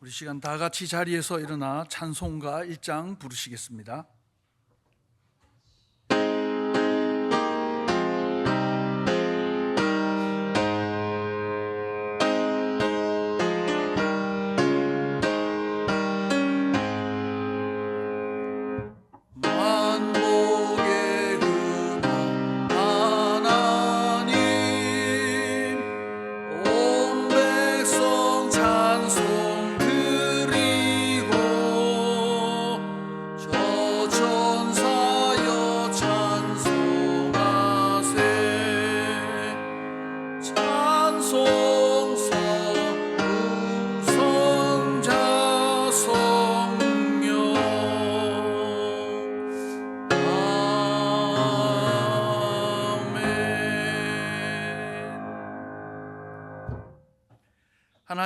우리 시간 다 같이 자리에서 일어나 찬송가 1장 부르시겠습니다.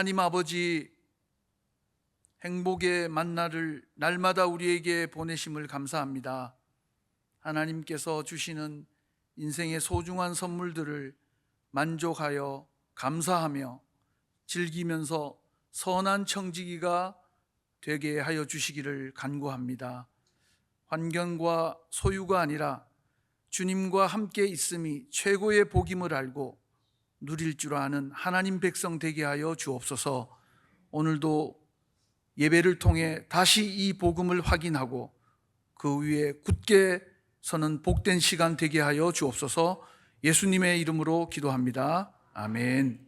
하나님 아버지, 행복의 만나를 날마다 우리에게 보내심을 감사합니다. 하나님께서 주시는 인생의 소중한 선물들을 만족하여 감사하며 즐기면서 선한 청지기가 되게 하여 주시기를 간구합니다. 환경과 소유가 아니라 주님과 함께 있음이 최고의 복임을 알고 누릴 줄 아는 하나님 백성 되게 하여 주옵소서. 오늘도 예배를 통해 다시 이 복음을 확인하고 그 위에 굳게 서는 복된 시간 되게 하여 주옵소서. 예수님의 이름으로 기도합니다. 아멘.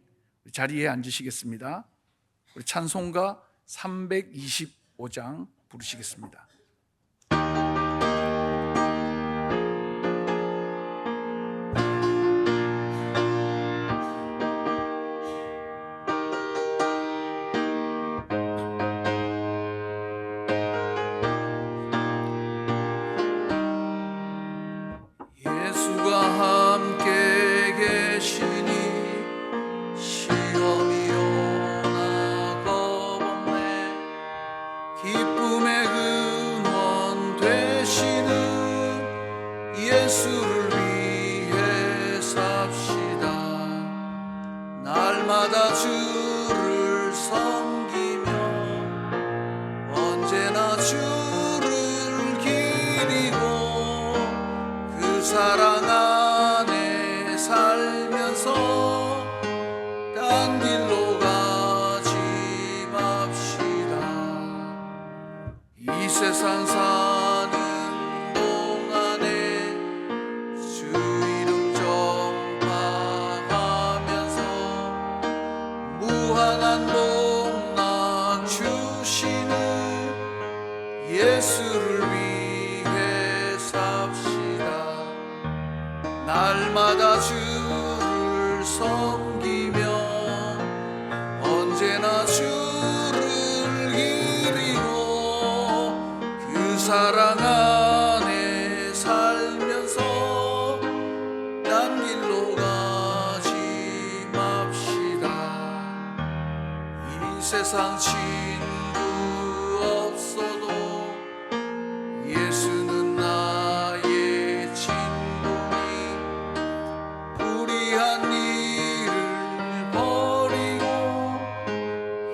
자리에 앉으시겠습니다. 우리 찬송가 325장 부르시겠습니다. 예수를 위해 삽시다. 날마다 주를 섬기며 언제나 주를 기리고 그 사랑 안에 살면서 딴 길로 가지 맙시다. 이 세상 사는 예수를 위해 삽시다. 날마다 주를 섬기며 언제나 주를 기리고 그 사랑 안에 살면서 딴 길로 가지 맙시다. 이 세상 예수는 나의 친구니 불의한 일을 버리고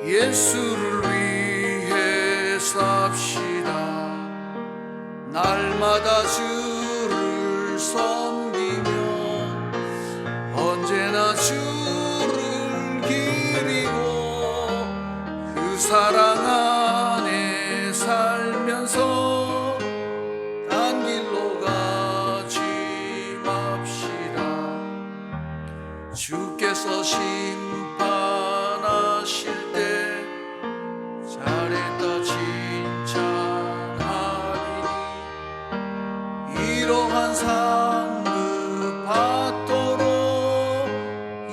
예수를 위해 삽시다. 날마다 주를 섬기며 언제나 주를 기리고 그 사랑 안에 살면서 주께서 심판하실 때 잘했다 칭찬하리니 이러한 상급 받도록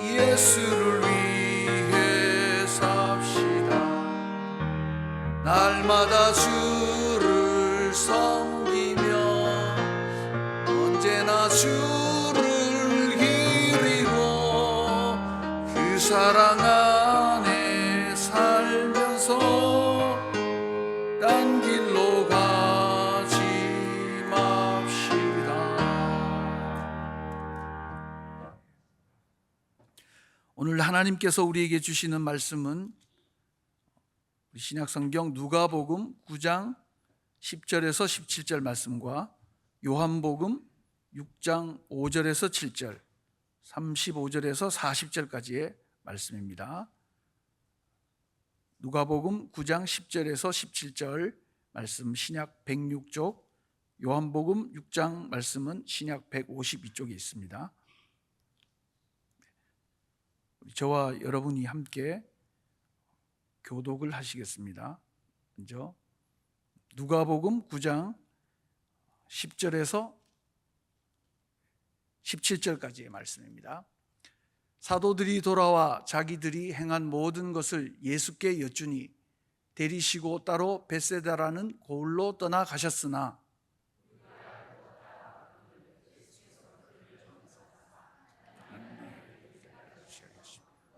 예수를 위해 삽시다. 날마다 주를 섬기며 언제나 주를 기리고 그 사랑 안에 살면서 딴 길로 가지 맙시다. 오늘 하나님께서 우리에게 주시는 말씀은 신약성경 누가복음 9장 10절에서 17절 말씀과 요한복음 6장 5절에서 7절, 35절에서 40절까지의 말씀입니다. 누가복음 9장 10절에서 17절 말씀 신약 106쪽, 요한복음 6장 말씀은 신약 152쪽에 있습니다. 저와 여러분이 함께 교독을 하시겠습니다. 먼저 누가복음 9장 10절에서 17절까지의 말씀입니다. 사도들이 돌아와 자기들이 행한 모든 것을 예수께 여쭈니 데리시고 따로 벳세다라는 고을로 떠나가셨으나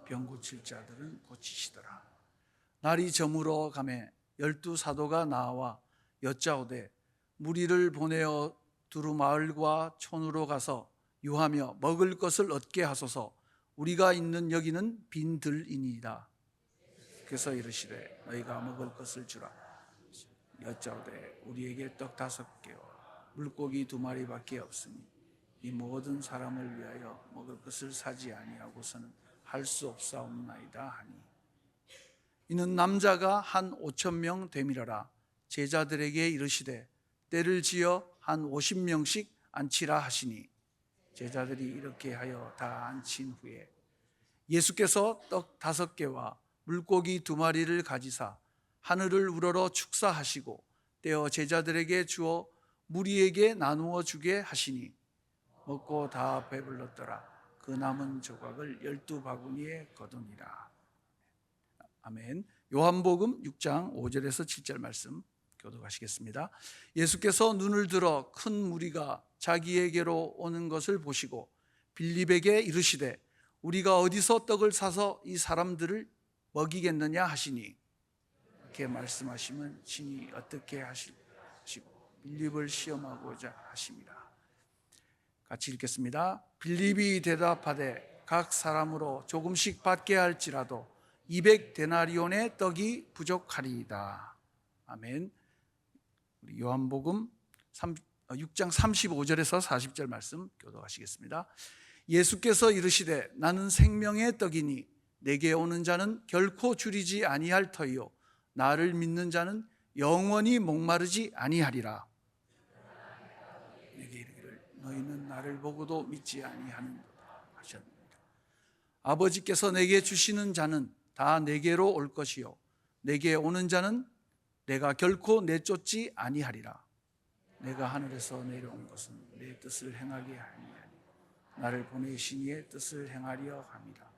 병 고칠 자들은 고치시더라. 날이 저물어 가매 12 사도가 나와 여짜오되 무리를 보내어 두루 마을과 촌으로 가서 유하며 먹을 것을 얻게 하소서. 우리가 있는 여기는 빈 들이니이다. 그래서 이르시되 너희가 먹을 것을 주라. 여짜오되 우리에게 떡 5개와 물고기 2마리밖에 없으니 이 모든 사람을 위하여 먹을 것을 사지 아니하고서는 할 수 없사옵나이다 하니, 이는 남자가 한 5,000명 되밀어라. 제자들에게 이르시되 때를 지어 한 50명씩 앉히라 하시니 제자들이 이렇게 하여 다 앉힌 후에 예수께서 떡 5개와 물고기 2마리를 가지사 하늘을 우러러 축사하시고 떼어 제자들에게 주어 무리에게 나누어 주게 하시니 먹고 다 배불렀더라. 그 남은 조각을 12바구니에 거두니라. 아멘. 요한복음 6장 5절에서 7절 말씀 교독하시겠습니다. 예수께서 눈을 들어 큰 무리가 자기에게로 오는 것을 보시고 빌립에게 이르시되 우리가 어디서 떡을 사서 이 사람들을 먹이겠느냐 하시니, 이렇게 말씀하시면 친히 어떻게 하시고 빌립을 시험하고자 하심이라. 같이 읽겠습니다. 빌립이 대답하되 각 사람으로 조금씩 받게 할지라도 200데나리온의 떡이 부족하리이다. 아멘. 우리 요한복음 6장 35절에서 40절 말씀 교독하시겠습니다. 예수께서 이르시되 나는 생명의 떡이니 내게 오는 자는 결코 줄이지 아니할 터이요 나를 믿는 자는 영원히 목마르지 아니하리라. 내게 이르기를 너희는 나를 보고도 믿지 아니하는도다 하셨습니다. 아버지께서 내게 주시는 자는 다 내게로 올 것이요 내게 오는 자는 내가 결코 내쫓지 아니하리라. 내가 하늘에서 내려온 것은 내 뜻을 행하게 하니 나를 보내신 이의 뜻을 행하려 함이라.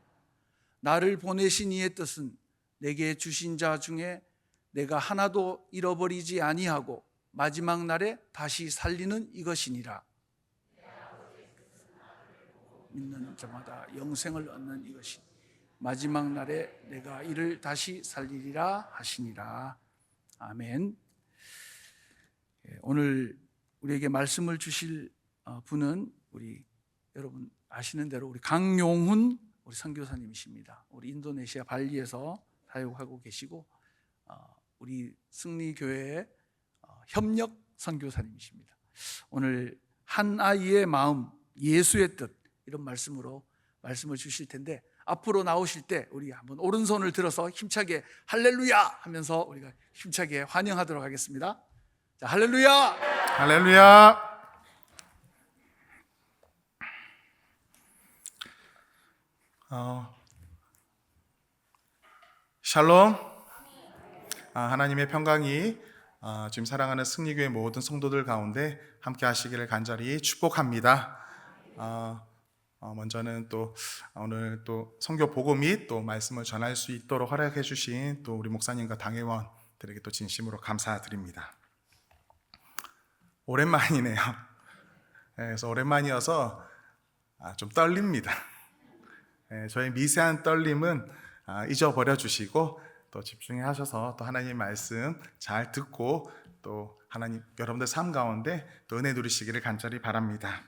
나를 보내신 이의 뜻은 내게 주신 자 중에 내가 하나도 잃어버리지 아니하고 마지막 날에 다시 살리는 이것이니라. 믿는 자마다 영생을 얻는 이것이니 마지막 날에 내가 이를 다시 살리리라 하시니라. 아멘. 오늘 우리에게 말씀을 주실 분은 우리 여러분 아시는 대로 우리 강용훈 우리 선교사님이십니다. 우리 인도네시아 발리에서 사역하고 계시고 우리 승리교회의 협력 선교사님이십니다. 오늘 한 아이의 마음 예수의 뜻 이런 말씀으로 말씀을 주실 텐데, 앞으로 나오실 때 우리 한번 오른손을 들어서 힘차게 할렐루야 하면서 우리가 힘차게 환영하도록 하겠습니다. 자, 할렐루야! 할렐루야. 샬롬. 하나님의 평강이 지금 사랑하는 승리교회 모든 성도들 가운데 함께 하시기를 간절히 축복합니다. 먼저는 또 오늘 또 선교 보고 및 또 말씀을 전할 수 있도록 허락해 주신 또 우리 목사님과 당회원들에게 또 진심으로 감사드립니다. 오랜만이네요. 그래서 오랜만이어서 좀 떨립니다. 저의 미세한 떨림은 잊어버려 주시고 또 집중해 하셔서 또 하나님의 말씀 잘 듣고 또 하나님 여러분들 삶 가운데 또 은혜 누리시기를 간절히 바랍니다.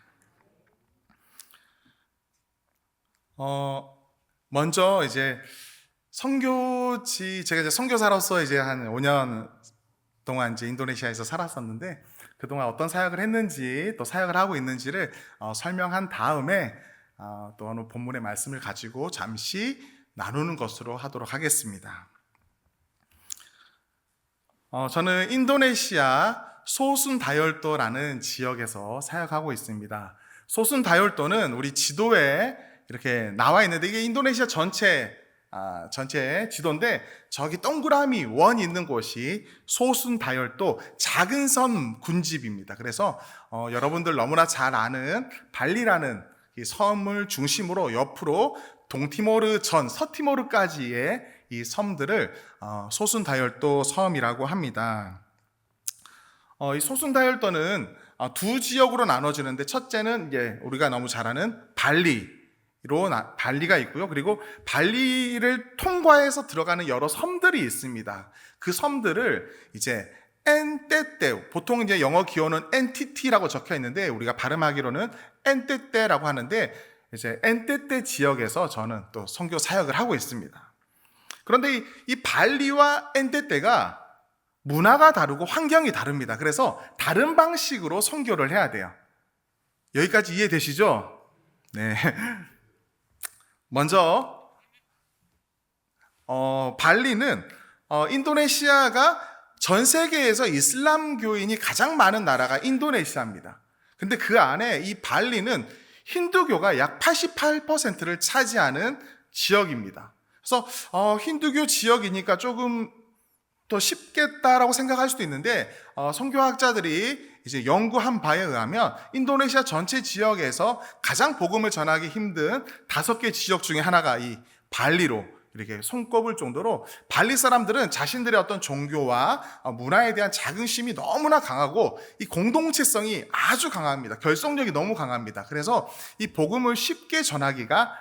먼저 이제 제가 이제 선교사로서 이제 한 5년 동안 이제 인도네시아에서 살았었는데, 그동안 어떤 사역을 했는지 또 사역을 하고 있는지를 설명한 다음에 또 오늘 본문의 말씀을 가지고 잠시 나누는 것으로 하도록 하겠습니다. 저는 인도네시아 소순다열도라는 지역에서 사역하고 있습니다. 소순다열도는 우리 지도에 이렇게 나와 있는데, 이게 인도네시아 전체 지도인데, 저기 동그라미 원 있는 곳이 소순다열도 작은 섬 군집입니다. 그래서 여러분들 너무나 잘 아는 발리라는 이 섬을 중심으로 옆으로 동티모르 전 서티모르까지의 이 섬들을 소순다열도 섬이라고 합니다. 이 소순다열도는 두 지역으로 나눠지는데, 첫째는 이제 우리가 너무 잘 아는 발리가 있고요. 그리고 발리를 통과해서 들어가는 여러 섬들이 있습니다. 그 섬들을 이제 엔테테, 보통 이제 영어 기호는 NTT라고 적혀 있는데 우리가 발음하기로는 엔테테라고 하는데, 이제 엔테테 지역에서 저는 또 선교 사역을 하고 있습니다. 그런데 이 발리와 엔테테가 문화가 다르고 환경이 다릅니다. 그래서 다른 방식으로 선교를 해야 돼요. 여기까지 이해되시죠? 네. 먼저 발리는 인도네시아가 전 세계에서 이슬람교인이 가장 많은 나라가 인도네시아입니다. 근데 그 안에 이 발리는 힌두교가 약 88%를 차지하는 지역입니다. 그래서 힌두교 지역이니까 조금 더 쉽겠다라고 생각할 수도 있는데, 선교학자들이 이제 연구한 바에 의하면 인도네시아 전체 지역에서 가장 복음을 전하기 힘든 5개 지역 중에 하나가 이 발리로 이렇게 손꼽을 정도로, 발리 사람들은 자신들의 어떤 종교와 문화에 대한 자긍심이 너무나 강하고 이 공동체성이 아주 강합니다. 결속력이 너무 강합니다. 그래서 이 복음을 쉽게 전하기가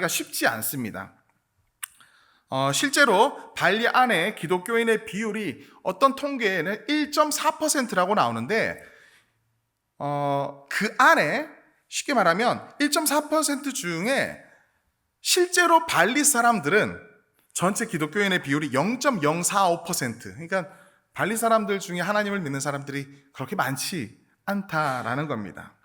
쉽지 않습니다. 실제로 발리 안에 기독교인의 비율이 어떤 통계에는 1.4%라고 나오는데, 그 안에 쉽게 말하면 1.4% 중에 실제로 발리 사람들은 전체 기독교인의 비율이 0.045%, 그러니까 발리 사람들 중에 하나님을 믿는 사람들이 그렇게 많지 않다라는 겁니다.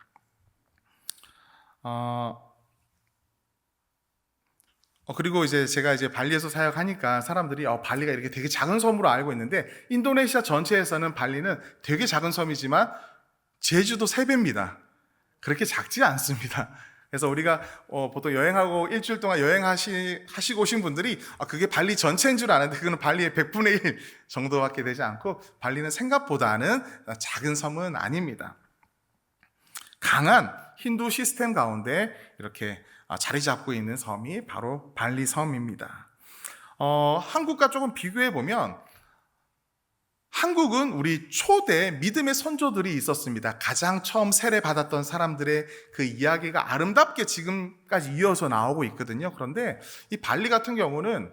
그리고 이제 제가 이제 발리에서 사역하니까 사람들이 발리가 이렇게 되게 작은 섬으로 알고 있는데, 인도네시아 전체에서는 발리는 되게 작은 섬이지만 제주도 3배입니다. 그렇게 작지 않습니다. 그래서 우리가 보통 여행하고 일주일 동안 여행하시고 오신 분들이 그게 발리 전체인 줄 아는데, 그거는 발리의 100분의 1 정도밖에 되지 않고, 발리는 생각보다는 작은 섬은 아닙니다. 강한 힌두 시스템 가운데 이렇게 자리 잡고 있는 섬이 바로 발리 섬입니다. 한국과 조금 비교해 보면, 한국은 우리 초대 믿음의 선조들이 있었습니다. 가장 처음 세례 받았던 사람들의 그 이야기가 아름답게 지금까지 이어서 나오고 있거든요. 그런데 이 발리 같은 경우는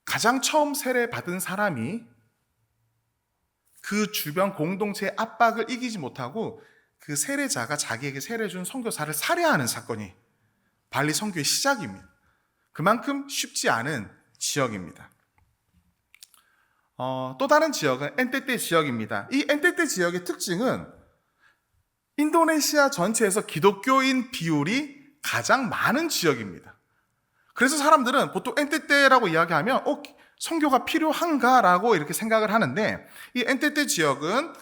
가장 처음 세례 받은 사람이 그 주변 공동체의 압박을 이기지 못하고 그 세례자가 자기에게 세례 준 선교사를 살해하는 사건이 발리 선교의 시작입니다. 그만큼 쉽지 않은 지역입니다. 또 다른 지역은 엔테테 지역입니다. 이 엔테테 지역의 특징은 인도네시아 전체에서 기독교인 비율이 가장 많은 지역입니다. 그래서 사람들은 보통 엔테테라고 이야기하면 선교가 필요한가라고 이렇게 생각을 하는데, 이 엔테테 지역은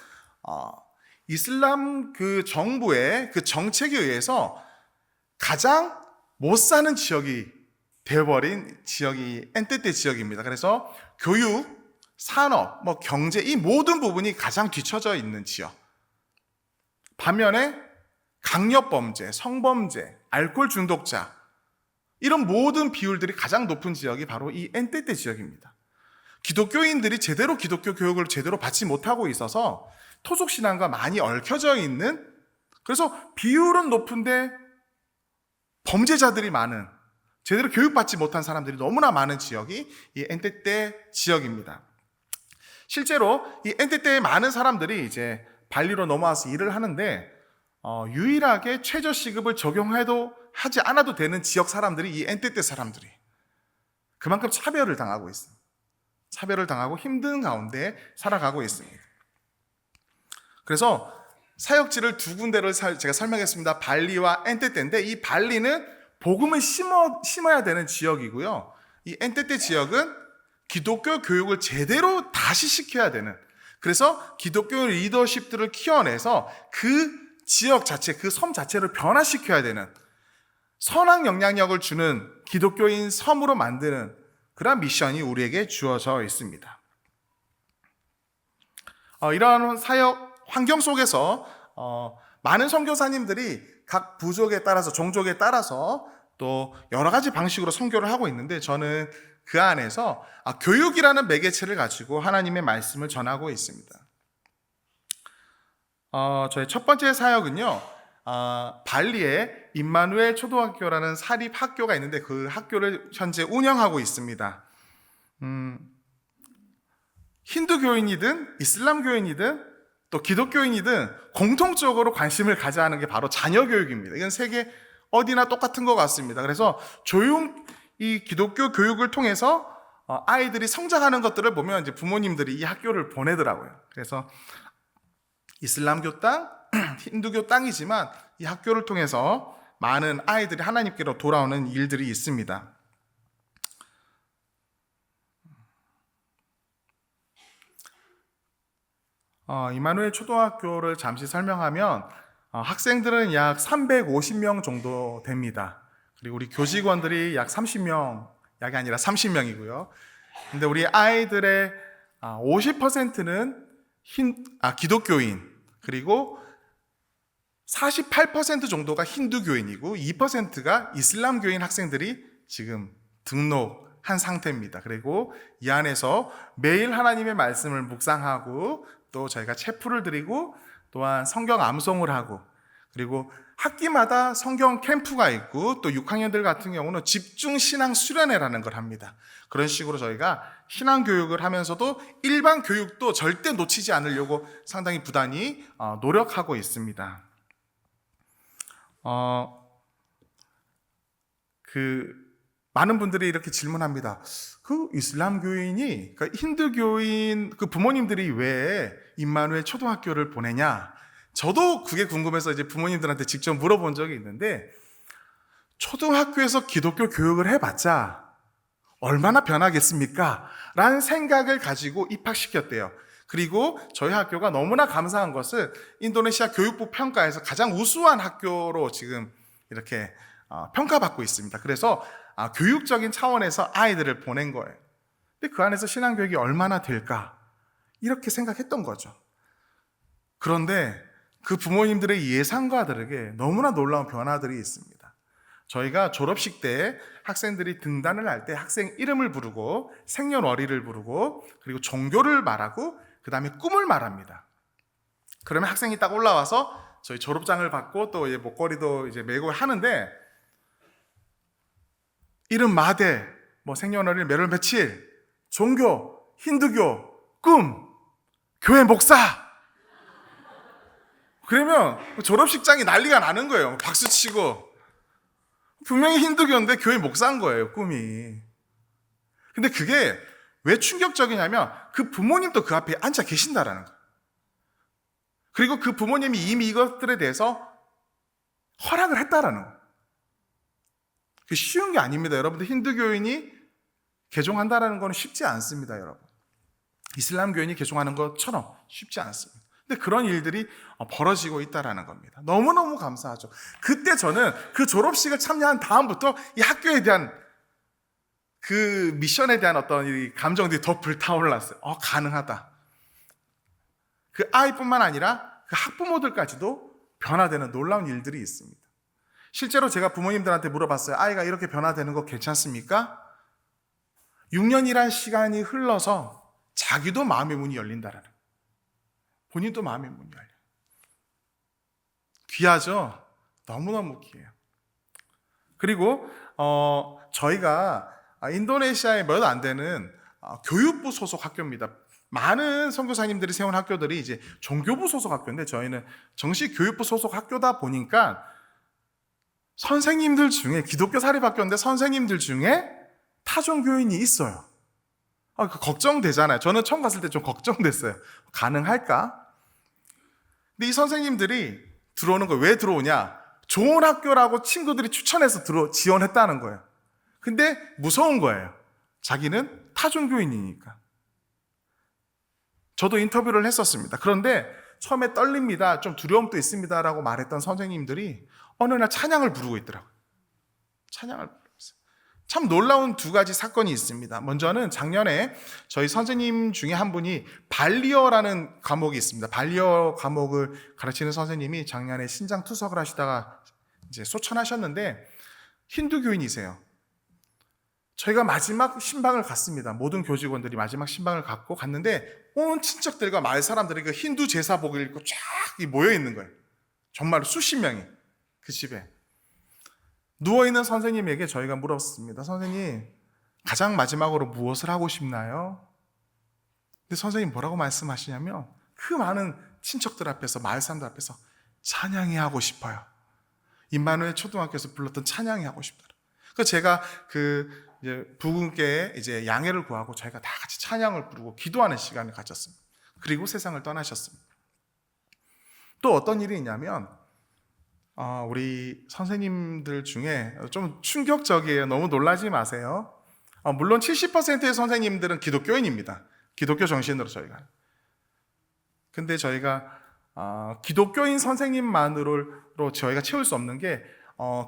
이슬람 그 정부의 그 정책에 의해서 가장 못 사는 지역이 되어버린 지역이 엔테테 지역입니다. 그래서 교육, 산업, 경제, 이 모든 부분이 가장 뒤처져 있는 지역. 반면에 강력범죄, 성범죄, 알코올 중독자, 이런 모든 비율들이 가장 높은 지역이 바로 이 엔테테 지역입니다. 기독교인들이 제대로 기독교 교육을 제대로 받지 못하고 있어서 토속신앙과 많이 얽혀져 있는, 그래서 비율은 높은데 범죄자들이 많은, 제대로 교육받지 못한 사람들이 너무나 많은 지역이 이 엔테테 지역입니다. 실제로 이 엔테테에 많은 사람들이 이제 발리로 넘어와서 일을 하는데, 유일하게 최저시급을 적용해도 하지 않아도 되는 지역 사람들이 이 엔테테 사람들이. 그만큼 차별을 당하고 있습니다. 차별을 당하고 힘든 가운데 살아가고 있습니다. 그래서 사역지를 두 군데를 제가 설명했습니다. 발리와 엔테테인데, 이 발리는 복음을 심어야 되는 지역이고요. 이 엔테테 지역은 기독교 교육을 제대로 다시 시켜야 되는, 그래서 기독교 리더십들을 키워내서 그 지역 자체, 그 섬 자체를 변화시켜야 되는, 선한 영향력을 주는 기독교인 섬으로 만드는 그런 미션이 우리에게 주어져 있습니다. 이러한 사역 환경 속에서 많은 선교사님들이 각 부족에 따라서, 종족에 따라서 또 여러 가지 방식으로 선교를 하고 있는데, 저는 그 안에서 교육이라는 매개체를 가지고 하나님의 말씀을 전하고 있습니다. 저의 첫 번째 사역은요, 발리에 임마누엘 초등학교라는 사립 학교가 있는데, 그 학교를 현재 운영하고 있습니다. 힌두교인이든 이슬람교인이든 또 기독교인이든 공통적으로 관심을 가져야 하는 게 바로 자녀교육입니다. 이건 세계 어디나 똑같은 것 같습니다. 그래서 이 기독교 교육을 통해서 아이들이 성장하는 것들을 보면 이제 부모님들이 이 학교를 보내더라고요. 그래서 이슬람교 땅, 힌두교 땅이지만 이 학교를 통해서 많은 아이들이 하나님께로 돌아오는 일들이 있습니다. 임마누엘 초등학교를 잠시 설명하면 학생들은 약 350명 정도 됩니다. 그리고 우리 교직원들이 약 30명, 약이 아니라 30명이고요. 근데 우리 아이들의 50%는 기독교인, 그리고 48% 정도가 힌두교인이고 2%가 이슬람교인 학생들이 지금 등록한 상태입니다. 그리고 이 안에서 매일 하나님의 말씀을 묵상하고, 또 저희가 체프를 드리고, 또한 성경 암송을 하고, 그리고 학기마다 성경 캠프가 있고, 또 6학년들 같은 경우는 집중 신앙 수련회라는 걸 합니다. 그런 식으로 저희가 신앙 교육을 하면서도 일반 교육도 절대 놓치지 않으려고 상당히 부단히 노력하고 있습니다. 많은 분들이 이렇게 질문합니다. 그 이슬람 교인이, 그러니까 힌두교인 그 부모님들이 왜 임마누엘 초등학교를 보내냐? 저도 그게 궁금해서 이제 부모님들한테 직접 물어본 적이 있는데, 초등학교에서 기독교 교육을 해봤자 얼마나 변하겠습니까? 라는 생각을 가지고 입학시켰대요. 그리고 저희 학교가 너무나 감사한 것은 인도네시아 교육부 평가에서 가장 우수한 학교로 지금 이렇게 평가받고 있습니다. 그래서 교육적인 차원에서 아이들을 보낸 거예요. 근데 그 안에서 신앙교육이 얼마나 될까? 이렇게 생각했던 거죠. 그런데 그 부모님들의 예상과 다르게 너무나 놀라운 변화들이 있습니다. 저희가 졸업식 때 학생들이 등단을 할 때 학생 이름을 부르고 생년월일을 부르고, 그리고 종교를 말하고, 그 다음에 꿈을 말합니다. 그러면 학생이 딱 올라와서 저희 졸업장을 받고 또 이제 목걸이도 이제 메고 하는데, 이름 마대, 생년월일 몇월 며칠, 종교, 힌두교, 꿈, 교회 목사. 그러면 졸업식장이 난리가 나는 거예요. 박수 치고. 분명히 힌두교인데 교회 목사인 거예요, 꿈이. 근데 그게 왜 충격적이냐면 그 부모님도 그 앞에 앉아 계신다라는 거예요. 그리고 그 부모님이 이미 이것들에 대해서 허락을 했다라는 거예요. 그게 쉬운 게 아닙니다. 여러분들, 힌두교인이 개종한다라는 건 쉽지 않습니다, 여러분. 이슬람 교인이 개종하는 것처럼 쉽지 않습니다. 근데 그런 일들이 벌어지고 있다라는 겁니다. 너무너무 감사하죠. 그때 저는 그 졸업식을 참여한 다음부터 이 학교에 대한 그 미션에 대한 어떤 이 감정들이 더 불타올랐어요. 가능하다. 그 아이뿐만 아니라 그 학부모들까지도 변화되는 놀라운 일들이 있습니다. 실제로 제가 부모님들한테 물어봤어요. 아이가 이렇게 변화되는 거 괜찮습니까? 6년이란 시간이 흘러서 자기도 마음의 문이 열린다라는, 본인도 마음의 문이 열려요. 귀하죠? 너무너무 귀해요. 그리고 저희가 인도네시아에 몇 안 되는 교육부 소속 학교입니다. 많은 선교사님들이 세운 학교들이 이제 종교부 소속 학교인데, 저희는 정식 교육부 소속 학교다 보니까 선생님들 중에, 기독교 사립학교인데 선생님들 중에 타종교인이 있어요. 걱정되잖아요. 저는 처음 갔을 때 좀 걱정됐어요. 가능할까? 근데 이 선생님들이 들어오는 거 왜 들어오냐? 좋은 학교라고 친구들이 추천해서 지원했다는 거예요. 근데 무서운 거예요. 자기는 타종교인이니까. 저도 인터뷰를 했었습니다. 그런데 처음에 떨립니다. 좀 두려움도 있습니다. 라고 말했던 선생님들이 어느 날 찬양을 부르고 있더라고요. 찬양을 부르고 있어요. 참 놀라운 두 가지 사건이 있습니다. 먼저는 작년에 저희 선생님 중에 한 분이 발리어라는 과목이 있습니다. 발리어 과목을 가르치는 선생님이 작년에 신장 투석을 하시다가 이제 소천하셨는데 힌두교인이세요. 저희가 마지막 신방을 갔습니다. 모든 교직원들이 마지막 신방을 갔는데 온 친척들과 마을 사람들이 그 힌두 제사복을 입고 쫙 모여 있는 거예요. 정말 수십 명이 그 집에. 누워있는 선생님에게 저희가 물었습니다. 선생님, 가장 마지막으로 무엇을 하고 싶나요? 근데 선생님 뭐라고 말씀하시냐면 그 많은 친척들 앞에서, 마을 사람들 앞에서 찬양이 하고 싶어요. 임마누엘 초등학교에서 불렀던 찬양이 하고 싶다. 그래서 제가 부군께 이제 양해를 구하고 저희가 다 같이 찬양을 부르고 기도하는 시간을 가졌습니다. 그리고 세상을 떠나셨습니다. 또 어떤 일이 있냐면 우리 선생님들 중에 좀 충격적이에요. 너무 놀라지 마세요. 물론 70%의 선생님들은 기독교인입니다. 기독교 정신으로 저희가. 근데 저희가 기독교인 선생님만으로 저희가 채울 수 없는 게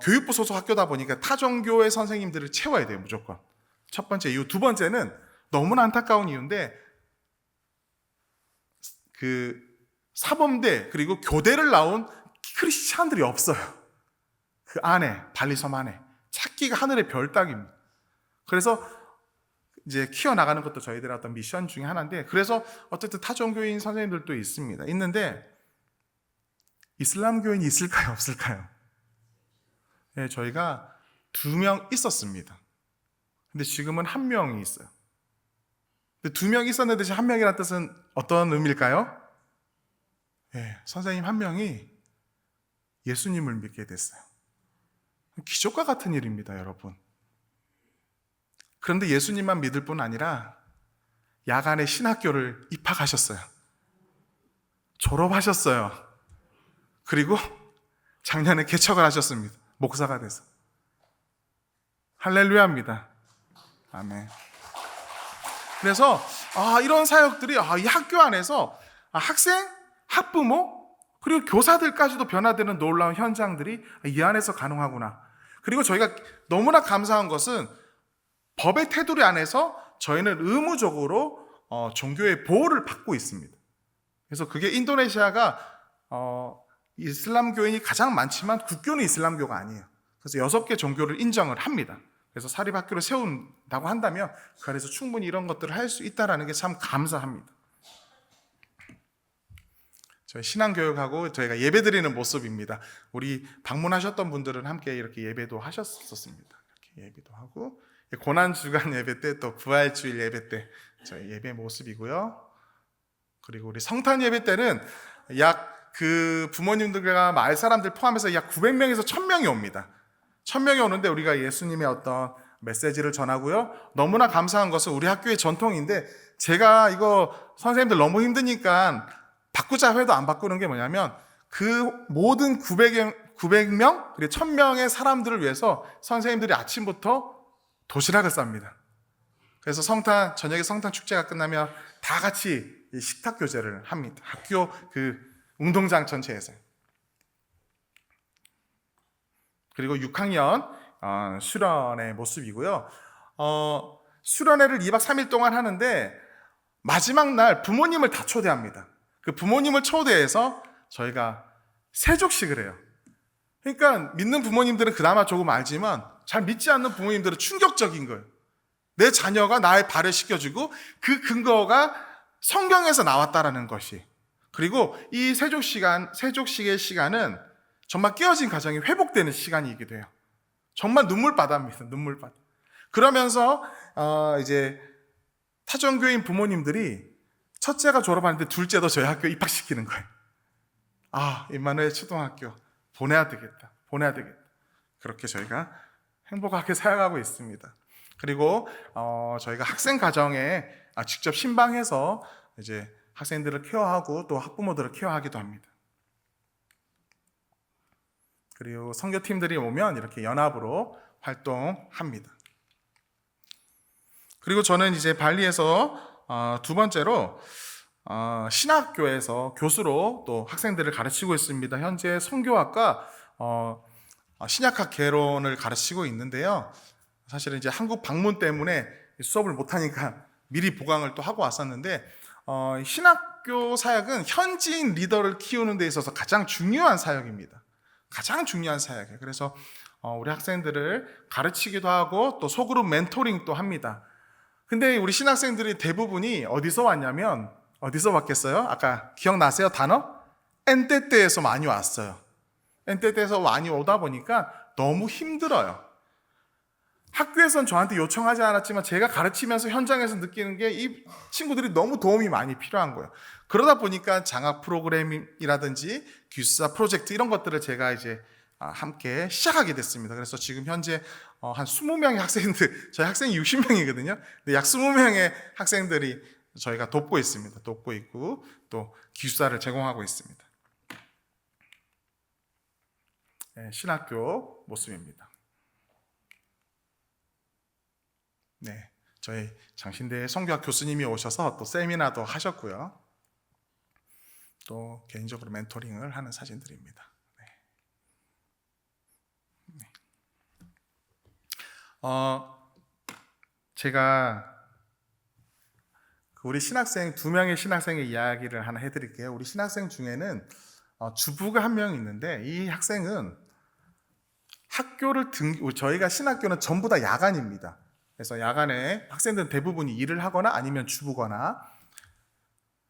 교육부 소속 학교다 보니까 타종교의 선생님들을 채워야 돼요, 무조건. 첫 번째 이유. 두 번째는 너무나 안타까운 이유인데 그 사범대 그리고 교대를 나온 크리스찬들이 없어요. 그 안에, 발리섬 안에 찾기가 하늘의 별 따기입니다. 그래서 이제 키워나가는 것도 저희들의 어떤 미션 중에 하나인데, 그래서 어쨌든 타종교인 선생님들도 있는데 이슬람교인이 있을까요, 없을까요? 네, 저희가 2명 있었습니다. 근데 지금은 1명이 있어요. 근데 2명 있었는데 지금 1명이라는 뜻은 어떤 의미일까요? 네, 선생님 1명이 예수님을 믿게 됐어요. 기적과 같은 일입니다, 여러분. 그런데 예수님만 믿을 뿐 아니라 야간에 신학교를 입학하셨어요. 졸업하셨어요. 그리고 작년에 개척을 하셨습니다. 목사가 돼서. 할렐루야입니다. 아멘. 그래서 이런 사역들이 이 학교 안에서 학생, 학부모, 그리고 교사들까지도 변화되는 놀라운 현장들이 이 안에서 가능하구나. 그리고 저희가 너무나 감사한 것은 법의 테두리 안에서 저희는 의무적으로 종교의 보호를 받고 있습니다. 그래서 그게 인도네시아가 이슬람교인이 가장 많지만 국교는 이슬람교가 아니에요. 그래서 6개 종교를 인정을 합니다. 그래서 사립학교를 세운다고 한다면 그래서 충분히 이런 것들을 할 수 있다는 게 참 감사합니다. 저희 신앙교육하고 저희가 예배드리는 모습입니다. 우리 방문하셨던 분들은 함께 이렇게 예배도 하셨었습니다. 이렇게 예배도 하고 고난주간 예배 때, 또 부활주일 예배 때 저희 예배 모습이고요. 그리고 우리 성탄 예배 때는 그 부모님들과 마을 사람들 포함해서 약 900명에서 1000명이 옵니다. 1000명이 오는데 우리가 예수님의 어떤 메시지를 전하고요. 너무나 감사한 것은 우리 학교의 전통인데, 제가 이거 선생님들 너무 힘드니까 바꾸자 해도 안 바꾸는 게 뭐냐면, 그 모든 900명 그리고 1000명의 사람들을 위해서 선생님들이 아침부터 도시락을 쌉니다. 그래서 저녁에 성탄 축제가 끝나면 다 같이 식탁 교제를 합니다. 학교 그 운동장 전체에서. 그리고 6학년 수련회 모습이고요. 수련회를 2박 3일 동안 하는데 마지막 날 부모님을 다 초대합니다. 그 부모님을 초대해서 저희가 세족식을 해요. 그러니까 믿는 부모님들은 그나마 조금 알지만 잘 믿지 않는 부모님들은 충격적인 거예요. 내 자녀가 나의 발을 씻겨주고 그 근거가 성경에서 나왔다라는 것이. 그리고 이 세족식의 시간은 정말 깨어진 가정이 회복되는 시간이기도 해요. 정말 눈물바다입니다. 눈물바다. 그러면서 이제 타종교인 부모님들이 첫째가 졸업하는데 둘째도 저희 학교에 입학시키는 거예요. 임마누엘 초등학교 보내야 되겠다. 그렇게 저희가 행복하게 살아가고 있습니다. 그리고 저희가 학생 가정에 직접 신방해서 이제 학생들을 케어하고 또 학부모들을 케어하기도 합니다. 그리고 선교팀들이 오면 이렇게 연합으로 활동합니다. 그리고 저는 이제 발리에서 두 번째로 신학교에서 교수로 또 학생들을 가르치고 있습니다. 현재 선교학과 신약학 개론을 가르치고 있는데요. 사실은 이제 한국 방문 때문에 수업을 못하니까 미리 보강을 또 하고 왔었는데 신학교 사역은 현지인 리더를 키우는 데 있어서 가장 중요한 사역입니다. 가장 중요한 사역이에요. 그래서 우리 학생들을 가르치기도 하고 또 소그룹 멘토링도 합니다. 근데 우리 신학생들이 대부분이 어디서 왔냐면 어디서 왔겠어요? 아까 기억나세요? 단어? 엔테테에서 많이 왔어요. 엔테테에서 많이 오다 보니까 너무 힘들어요. 학교에선 저한테 요청하지 않았지만 제가 가르치면서 현장에서 느끼는 게 이 친구들이 너무 도움이 많이 필요한 거예요. 그러다 보니까 장학 프로그램이라든지 기숙사 프로젝트 이런 것들을 제가 이제 함께 시작하게 됐습니다. 그래서 지금 현재 한 20명의 학생들, 저희 학생이 60명이거든요. 근데 약 20명의 학생들이 저희가 돕고 있습니다. 돕고 있고 또 기숙사를 제공하고 있습니다. 네, 신학교 모습입니다. 네, 저희 장신대 성교학 교수님이 오셔서 또 세미나도 하셨고요. 또 개인적으로 멘토링을 하는 사진들입니다. 네. 제가 우리 신학생 2명의 신학생의 이야기를 하나 해드릴게요. 우리 신학생 중에는 주부가 한 명 있는데 이 학생은 학교를 저희가 신학교는 전부 다 야간입니다. 그래서 야간에 학생들은 대부분이 일을 하거나 아니면 주부거나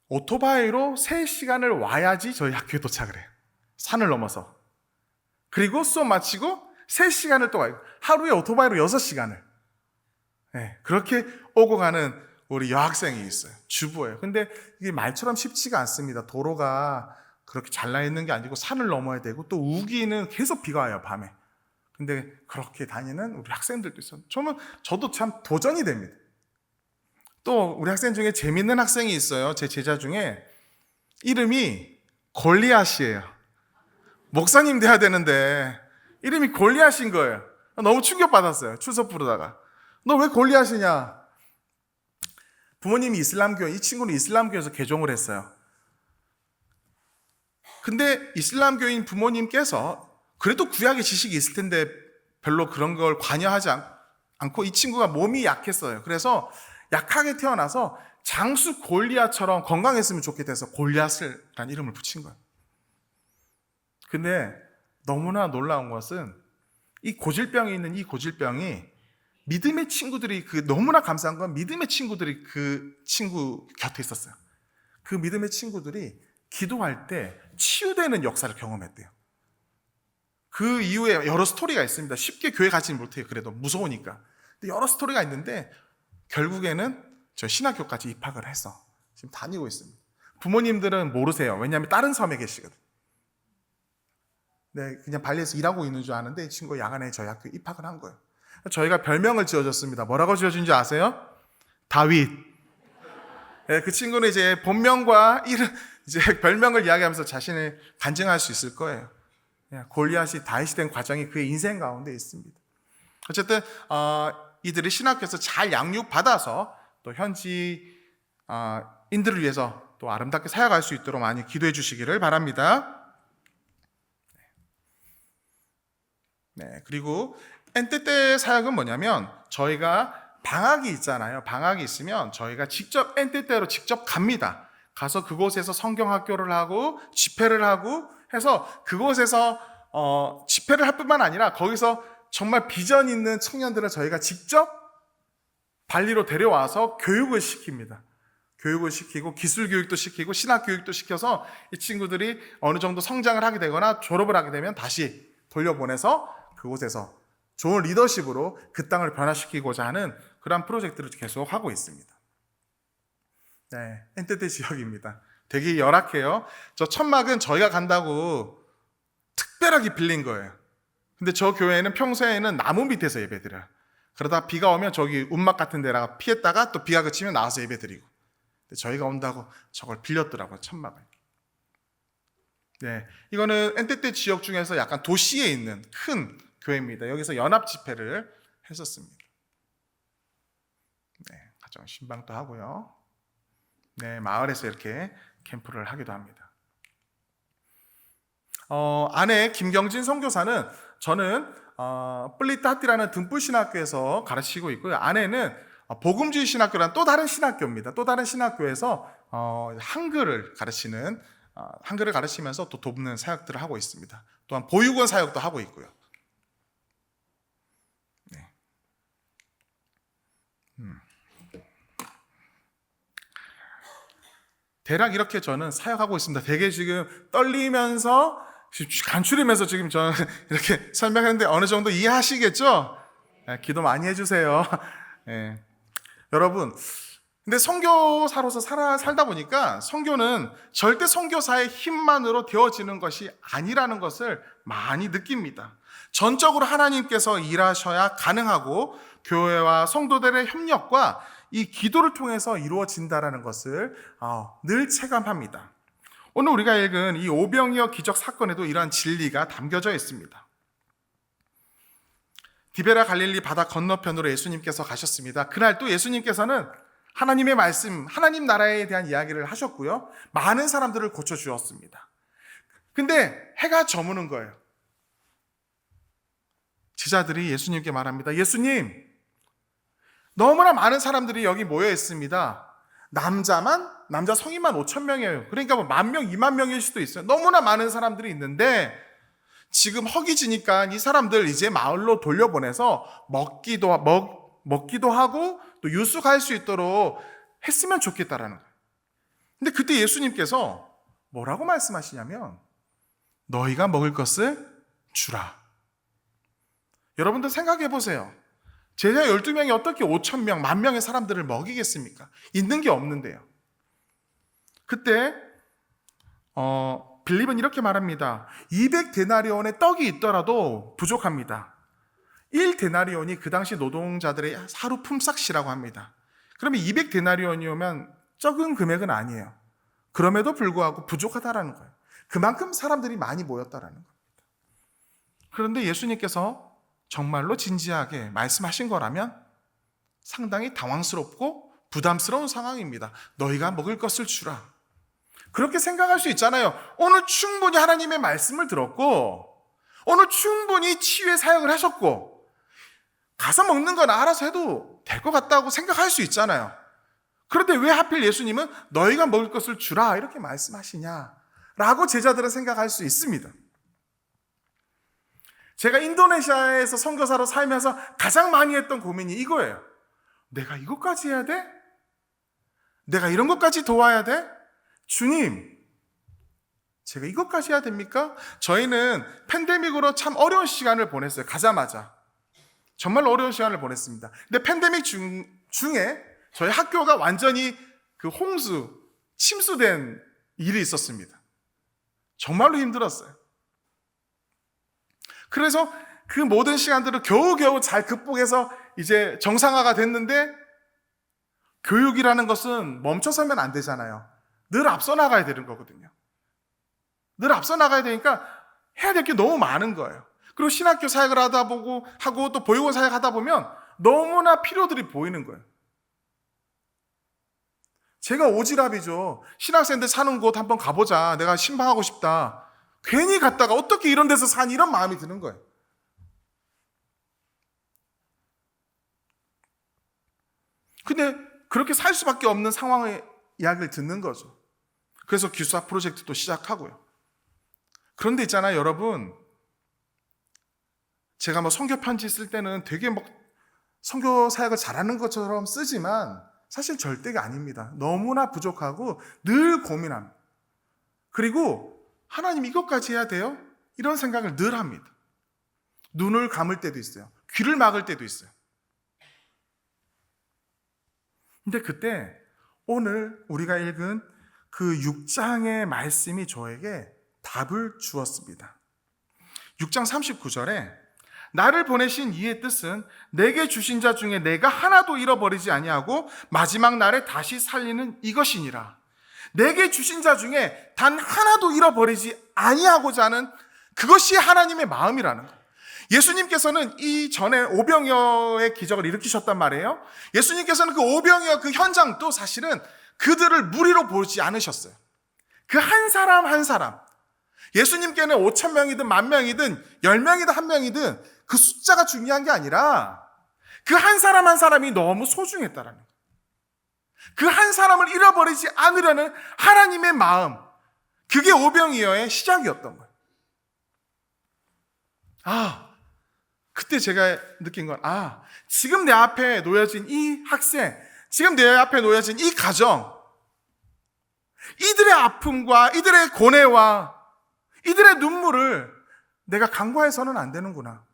오토바이로 3시간을 와야지 저희 학교에 도착을 해요. 산을 넘어서. 그리고 수업 마치고 3시간을 또 와요. 하루에 오토바이로 6시간을. 네, 그렇게 오고 가는 우리 여학생이 있어요. 주부예요. 근데 이게 말처럼 쉽지가 않습니다. 도로가 그렇게 잘 나 있는 게 아니고 산을 넘어야 되고 또 우기는 계속 비가 와요, 밤에. 근데 그렇게 다니는 우리 학생들도 있어요. 저도 참 도전이 됩니다. 또 우리 학생 중에 재밌는 학생이 있어요. 제 제자 중에 이름이 골리앗이에요. 목사님 돼야 되는데 이름이 골리앗인 거예요. 너무 충격받았어요. 출석 부르다가. 너 왜 골리앗이냐? 부모님이 이슬람교, 이 친구는 이슬람교에서 개종을 했어요. 근데 이슬람교인 부모님께서 그래도 구약의 지식이 있을 텐데 별로 그런 걸 관여하지 않고 이 친구가 몸이 약했어요. 그래서 약하게 태어나서 장수 골리앗처럼 건강했으면 좋겠다 골리앗이라는 이름을 붙인 거예요. 근데 너무나 놀라운 것은 이 고질병이 있는 이 고질병이 믿음의 친구들이 너무나 감사한 건 믿음의 친구들이 그 친구 곁에 있었어요. 그 믿음의 친구들이 기도할 때 치유되는 역사를 경험했대요. 그 이후에 여러 스토리가 있습니다. 쉽게 교회 가지는 못해요. 그래도 무서우니까. 근데 여러 스토리가 있는데 결국에는 저 신학교까지 입학을 해서 지금 다니고 있습니다. 부모님들은 모르세요. 왜냐하면 다른 섬에 계시거든. 네, 그냥 발리에서 일하고 있는 줄 아는데 이 친구가 야간에 저희 학교에 입학을 한 거예요. 저희가 별명을 지어줬습니다. 뭐라고 지어준지 아세요? 다윗. 네, 그 친구는 이제 본명과 이름, 이제 별명을 이야기하면서 자신을 간증할 수 있을 거예요. 골리앗이 다윗이 된 과정이 그의 인생 가운데 있습니다. 어쨌든 이들이 신학교에서 잘 양육받아서 또 현지 인들을 위해서 또 아름답게 사역할 수 있도록 많이 기도해 주시기를 바랍니다. 네, 그리고 엔테테 사역은 뭐냐면 저희가 방학이 있잖아요. 방학이 있으면 저희가 직접 엔테테로 직접 갑니다. 가서 그곳에서 성경학교를 하고 집회를 하고 해서 그곳에서 집회를 할 뿐만 아니라 거기서 정말 비전 있는 청년들을 저희가 직접 발리로 데려와서 교육을 시킵니다. 교육을 시키고 기술 교육도 시키고 신학 교육도 시켜서 이 친구들이 어느 정도 성장을 하게 되거나 졸업을 하게 되면 다시 돌려보내서 그곳에서 좋은 리더십으로 그 땅을 변화시키고자 하는 그런 프로젝트를 계속 하고 있습니다. 네, 엔테테 지역입니다. 되게 열악해요. 저 천막은 저희가 간다고 특별하게 빌린 거예요. 근데 저 교회는 평소에는 나무 밑에서 예배드려요. 그러다 비가 오면 저기 움막 같은 데다가 피했다가 또 비가 그치면 나와서 예배 드리고. 근데 저희가 온다고 저걸 빌렸더라고요, 천막을. 네, 이거는 엔테테 지역 중에서 약간 도시에 있는 큰 교회입니다. 여기서 연합 집회를 했었습니다. 네, 가정 신방도 하고요. 네, 마을에서 이렇게 캠프를 하기도 합니다. 아내 김경진 선교사는 저는 플리타티라는 등불 신학교에서 가르치고 있고요. 아내는 복음주의 신학교라는 또 다른 신학교입니다. 또 다른 신학교에서 한글을 가르치면서 또 돕는 사역들을 하고 있습니다. 또한 보육원 사역도 하고 있고요. 네. 대략 이렇게 저는 사역하고 있습니다. 되게 지금 떨리면서 간추리면서 지금 저는 이렇게 설명했는데 어느 정도 이해하시겠죠? 네, 기도 많이 해주세요. 네. 여러분, 근데 선교사로서 살다 보니까 선교는 절대 선교사의 힘만으로 되어지는 것이 아니라는 것을 많이 느낍니다. 전적으로 하나님께서 일하셔야 가능하고 교회와 성도들의 협력과 이 기도를 통해서 이루어진다는 것을 늘 체감합니다. 오늘 우리가 읽은 이 오병이어 기적 사건에도 이러한 진리가 담겨져 있습니다. 디베라 갈릴리 바다 건너편으로 예수님께서 가셨습니다. 그날 또 예수님께서는 하나님의 말씀, 하나님 나라에 대한 이야기를 하셨고요. 많은 사람들을 고쳐주었습니다. 근데 해가 저무는 거예요. 제자들이 예수님께 말합니다. 예수님, 너무나 많은 사람들이 여기 모여 있습니다. 남자 성인만 5,000명이에요. 그러니까 뭐 10,000명, 20,000명일 수도 있어요. 너무나 많은 사람들이 있는데 지금 허기지니까 이 사람들 이제 마을로 돌려보내서 먹기도 하고 또 유숙할 수 있도록 했으면 좋겠다라는 거예요. 근데 그때 예수님께서 뭐라고 말씀하시냐면 너희가 먹을 것을 주라. 여러분들 생각해 보세요. 제자 12명이 어떻게 5,000명, 10,000명의 사람들을 먹이겠습니까? 있는 게 없는데요. 그때 빌립은 이렇게 말합니다. 200데나리온의 떡이 있더라도 부족합니다. 1데나리온이 그 당시 노동자들의 하루 품삯이라고 합니다. 그러면 200데나리온이면 적은 금액은 아니에요. 그럼에도 불구하고 부족하다라는 거예요. 그만큼 사람들이 많이 모였다라는 겁니다. 그런데 예수님께서 정말로 진지하게 말씀하신 거라면 상당히 당황스럽고 부담스러운 상황입니다. 너희가 먹을 것을 주라. 그렇게 생각할 수 있잖아요. 오늘 충분히 하나님의 말씀을 들었고 오늘 충분히 치유의 사역을 하셨고 가서 먹는 건 알아서 해도 될 것 같다고 생각할 수 있잖아요. 그런데 왜 하필 예수님은 너희가 먹을 것을 주라 이렇게 말씀하시냐라고 제자들은 생각할 수 있습니다. 제가 인도네시아에서 선교사로 살면서 가장 많이 했던 고민이 이거예요. 내가 이것까지 해야 돼? 내가 이런 것까지 도와야 돼? 주님, 제가 이것까지 해야 됩니까? 저희는 팬데믹으로 참 어려운 시간을 보냈어요. 가자마자. 정말 어려운 시간을 보냈습니다. 근데 팬데믹 중에 저희 학교가 완전히 그 침수된 일이 있었습니다. 정말로 힘들었어요. 그래서 그 모든 시간들을 겨우겨우 잘 극복해서 이제 정상화가 됐는데 교육이라는 것은 멈춰서면 안 되잖아요. 늘 앞서 나가야 되는 거거든요. 늘 앞서 나가야 되니까 해야 될 게 너무 많은 거예요. 그리고 신학교 사역을 하고 또 보육원 사역 하다 보면 너무나 필요들이 보이는 거예요. 제가 오지랖이죠. 신학생들 사는 곳 한번 가보자. 내가 신방하고 싶다. 괜히 갔다가 어떻게 이런 데서 사니 이런 마음이 드는 거예요. 근데 그렇게 살 수밖에 없는 상황의 이야기를 듣는 거죠. 그래서 기숙사 프로젝트도 시작하고요. 그런데 있잖아요, 여러분. 제가 뭐 선교 편지 쓸 때는 되게 막 선교 사역을 잘하는 것처럼 쓰지만 사실 절대가 아닙니다. 너무나 부족하고 늘 고민합니다. 그리고 하나님 이것까지 해야 돼요? 이런 생각을 늘 합니다. 눈을 감을 때도 있어요. 귀를 막을 때도 있어요. 근데 그때 오늘 우리가 읽은 그 6장의 말씀이 저에게 답을 주었습니다. 6장 39절에 나를 보내신 이의 뜻은 내게 주신 자 중에 내가 하나도 잃어버리지 아니하고 마지막 날에 다시 살리는 이것이니라. 내게 주신 자 중에 단 하나도 잃어버리지 아니하고자 하는 그것이 하나님의 마음이라는 거예요. 예수님께서는 이전에 오병이어의 기적을 일으키셨단 말이에요. 예수님께서는 그 오병이어 그 현장도 사실은 그들을 무리로 보지 않으셨어요. 그 한 사람 한 사람, 예수님께는 5,000명이든 10,000명이든 10명이든 1명이든 그 숫자가 중요한 게 아니라 그 한 사람 한 사람이 너무 소중했다라는 거예요. 그 한 사람을 잃어버리지 않으려는 하나님의 마음, 그게 오병이어의 시작이었던 거예요. 그때 제가 느낀 건, 지금 내 앞에 놓여진 이 학생, 지금 내 앞에 놓여진 이 가정, 이들의 아픔과 이들의 고뇌와 이들의 눈물을 내가 간과해서는 안 되는구나.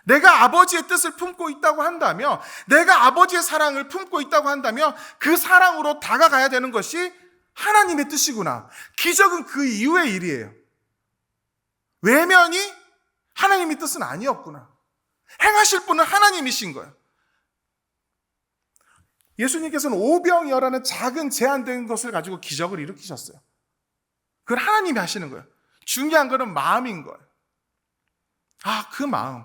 내가 아버지의 뜻을 품고 있다고 한다면, 내가 아버지의 사랑을 품고 있다고 한다면 그 사랑으로 다가가야 되는 것이 하나님의 뜻이구나. 기적은 그 이후의 일이에요. 외면이 하나님의 뜻은 아니었구나. 행하실 분은 하나님이신 거예요. 예수님께서는 오병이어라는 작은 제한된 것을 가지고 기적을 일으키셨어요. 그걸 하나님이 하시는 거예요. 중요한 것은 마음인 거예요. 그 마음.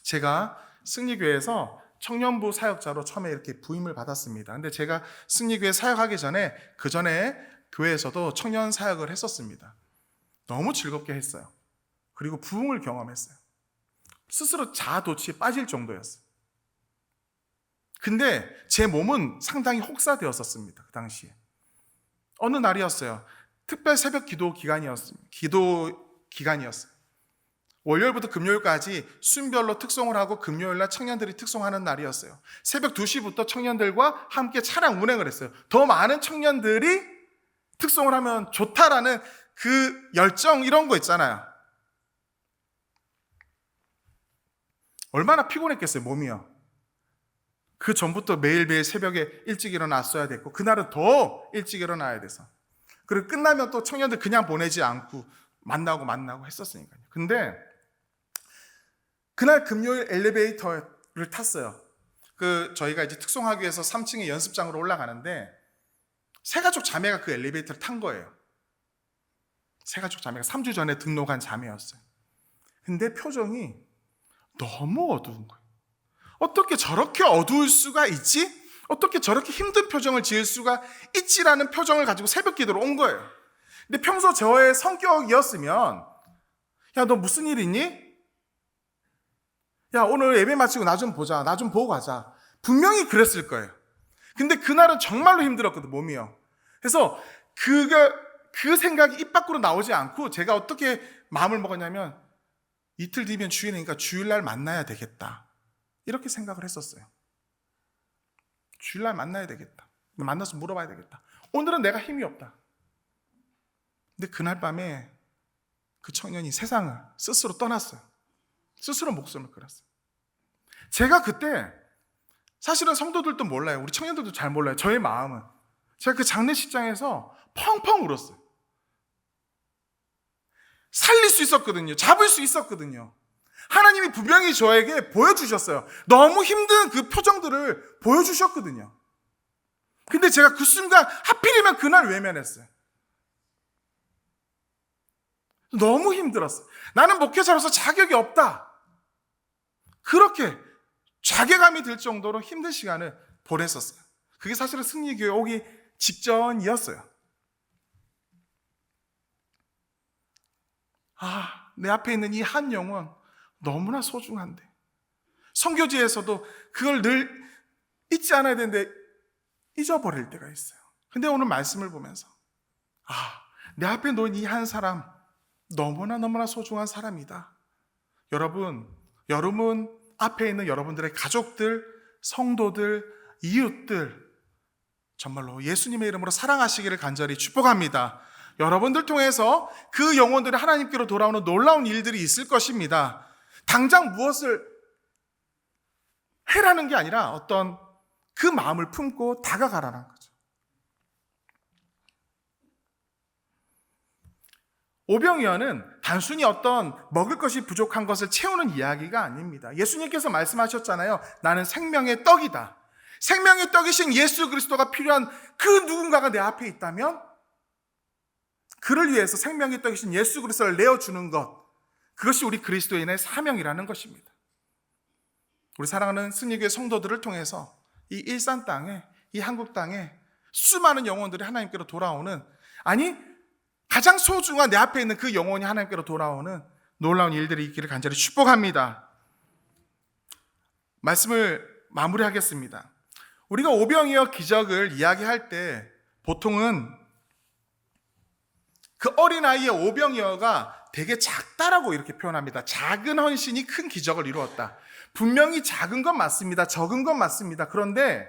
제가 승리교회에서 청년부 사역자로 처음에 이렇게 부임을 받았습니다. 근데 제가 승리교회 사역하기 전에 그 전에 교회에서도 청년 사역을 했었습니다. 너무 즐겁게 했어요. 그리고 부흥을 경험했어요. 스스로 자아도취에 빠질 정도였어요. 근데 제 몸은 상당히 혹사되었었습니다. 그 당시에. 어느 날이었어요. 특별 새벽 기도 기간이었습니다. 월요일부터 금요일까지 순별로 특송을 하고 금요일날 청년들이 특송하는 날이었어요. 새벽 2시부터 청년들과 함께 차량 운행을 했어요. 더 많은 청년들이 특송을 하면 좋다라는 그 열정 이런 거 있잖아요. 얼마나 피곤했겠어요, 몸이요. 그 전부터 매일매일 새벽에 일찍 일어났어야 됐고, 그날은 더 일찍 일어나야 돼서. 그리고 끝나면 또 청년들 그냥 보내지 않고 만나고 했었으니까요. 근데 그날 금요일 엘리베이터를 탔어요. 저희가 이제 특송하기 위해서 3층의 연습장으로 올라가는데, 새가족 자매가 그 엘리베이터를 탄 거예요. 새가족 자매가 3주 전에 등록한 자매였어요. 근데 표정이 너무 어두운 거예요. 어떻게 저렇게 어두울 수가 있지? 어떻게 저렇게 힘든 표정을 지을 수가 있지라는 표정을 가지고 새벽 기도로 온 거예요. 근데 평소 저의 성격이었으면, 야, 너 무슨 일 있니? 야, 오늘 예배 마치고 나 좀 보자. 나 좀 보고 가자. 분명히 그랬을 거예요. 근데 그날은 정말로 힘들었거든, 몸이요. 그래서 그 생각이 입 밖으로 나오지 않고 제가 어떻게 마음을 먹었냐면, 이틀 뒤면 주일이니까 주일날 만나야 되겠다. 이렇게 생각을 했었어요. 주일날 만나야 되겠다. 만나서 물어봐야 되겠다. 오늘은 내가 힘이 없다. 근데 그날 밤에 그 청년이 세상을 스스로 떠났어요. 스스로 목숨을 끊었어요. 제가 그때 사실은 성도들도 몰라요. 우리 청년들도 잘 몰라요. 저의 마음은. 제가 그 장례식장에서 펑펑 울었어요. 살릴 수 있었거든요. 잡을 수 있었거든요. 하나님이 분명히 저에게 보여주셨어요. 너무 힘든 그 표정들을 보여주셨거든요. 근데 제가 그 순간 하필이면 그날 외면했어요. 너무 힘들었어요. 나는 목회자로서 자격이 없다. 그렇게 자괴감이 들 정도로 힘든 시간을 보냈었어요. 그게 사실은 승리교회 오기 직전이었어요. 내 앞에 있는 이 한 영혼 너무나 소중한데, 선교지에서도 그걸 늘 잊지 않아야 되는데 잊어버릴 때가 있어요. 근데 오늘 말씀을 보면서 내 앞에 놓인 이 한 사람 너무나 소중한 사람이다. 여러분 앞에 있는 여러분들의 가족들, 성도들, 이웃들 정말로 예수님의 이름으로 사랑하시기를 간절히 축복합니다. 여러분들 통해서 그 영혼들이 하나님께로 돌아오는 놀라운 일들이 있을 것입니다. 당장 무엇을 해라는 게 아니라 어떤 그 마음을 품고 다가가라는 거죠. 오병이어는 단순히 어떤 먹을 것이 부족한 것을 채우는 이야기가 아닙니다. 예수님께서 말씀하셨잖아요. 나는 생명의 떡이다. 생명의 떡이신 예수 그리스도가 필요한 그 누군가가 내 앞에 있다면 그를 위해서 생명의 떡이신 예수 그리스도를 내어주는 것, 그것이 우리 그리스도인의 사명이라는 것입니다. 우리 사랑하는 승리교회 성도들을 통해서 이 일산 땅에, 이 한국 땅에 수많은 영혼들이 하나님께로 돌아오는, 아니 가장 소중한 내 앞에 있는 그 영혼이 하나님께로 돌아오는 놀라운 일들이 있기를 간절히 축복합니다. 말씀을 마무리하겠습니다. 우리가 오병이어 기적을 이야기할 때 보통은 그 어린아이의 오병이어가 되게 작다라고 이렇게 표현합니다. 작은 헌신이 큰 기적을 이루었다. 분명히 작은 건 맞습니다. 적은 건 맞습니다. 그런데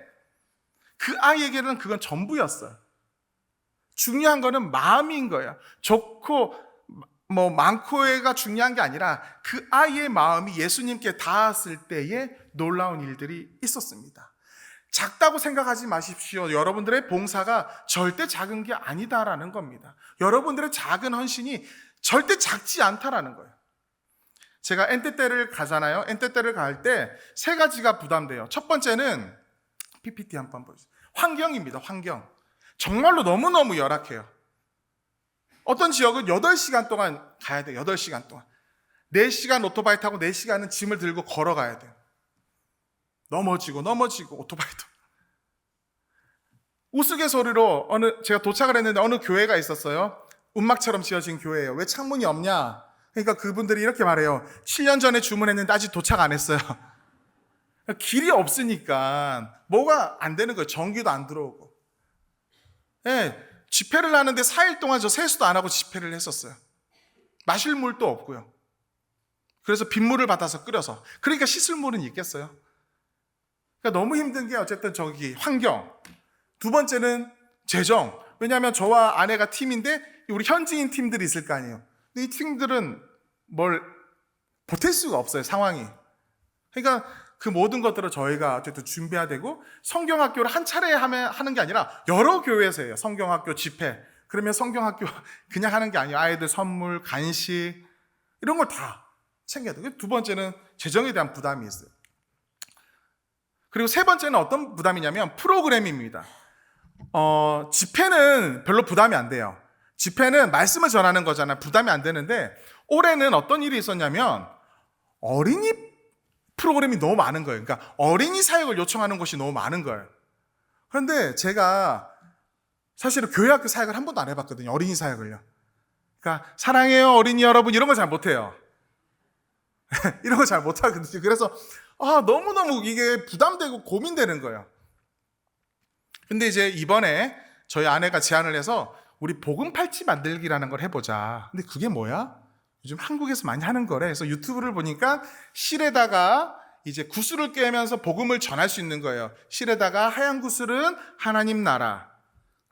그 아이에게는 그건 전부였어요. 중요한 거는 마음인 거예요. 좋고 많고가 중요한 게 아니라 그 아이의 마음이 예수님께 닿았을 때에 놀라운 일들이 있었습니다. 작다고 생각하지 마십시오. 여러분들의 봉사가 절대 작은 게 아니다라는 겁니다. 여러분들의 작은 헌신이 절대 작지 않다라는 거예요. 제가 엔테떼를 가잖아요. 엔테떼를 갈 때 세 가지가 부담돼요. 첫 번째는 PPT 한번 보여주세요. 환경입니다. 환경. 정말로 너무너무 열악해요. 어떤 지역은 8시간 동안 가야 돼요. 8시간 동안. 4시간 오토바이 타고 4시간은 짐을 들고 걸어가야 돼요. 넘어지고 오토바이도. 우스갯소리로 제가 도착을 했는데 어느 교회가 있었어요. 운막처럼 지어진 교회예요. 왜 창문이 없냐? 그러니까 그분들이 이렇게 말해요. 7년 전에 주문했는데 아직 도착 안 했어요. 길이 없으니까 뭐가 안 되는 거예요. 전기도 안 들어오고. 네, 집회를 하는데 4일 동안 저 세수도 안 하고 집회를 했었어요. 마실 물도 없고요. 그래서 빗물을 받아서 끓여서. 그러니까 씻을 물은 있겠어요. 그러니까 너무 힘든 게 어쨌든 환경. 두 번째는 재정. 왜냐하면 저와 아내가 팀인데 우리 현지인 팀들이 있을 거 아니에요. 근데 이 팀들은 뭘 보탤 수가 없어요, 상황이. 그러니까 그 모든 것들을 저희가 어쨌든 준비해야 되고, 성경학교를 한 차례 하는 게 아니라 여러 교회에서 해요. 성경학교 집회. 그러면 성경학교 그냥 하는 게 아니에요. 아이들 선물, 간식 이런 걸 다 챙겨야 돼요. 두 번째는 재정에 대한 부담이 있어요. 그리고 세 번째는 어떤 부담이냐면 프로그램입니다. 집회는 별로 부담이 안 돼요. 집회는 말씀을 전하는 거잖아요. 부담이 안 되는데 올해는 어떤 일이 있었냐면 어린이 프로그램이 너무 많은 거예요. 그러니까 어린이 사역을 요청하는 곳이 너무 많은 거예요. 그런데 제가 사실은 교회학교 사역을 한 번도 안 해봤거든요. 어린이 사역을요. 그러니까 사랑해요 어린이 여러분 이런 거 잘 못해요. 이런 거 잘 못하거든요. 그래서 너무너무 이게 부담되고 고민되는 거예요. 근데 이제 이번에 저희 아내가 제안을 해서 우리 복음 팔찌 만들기라는 걸 해보자. 근데 그게 뭐야? 요즘 한국에서 많이 하는 거래. 그래서 유튜브를 보니까 실에다가 이제 구슬을 꿰면서 복음을 전할 수 있는 거예요. 실에다가 하얀 구슬은 하나님 나라.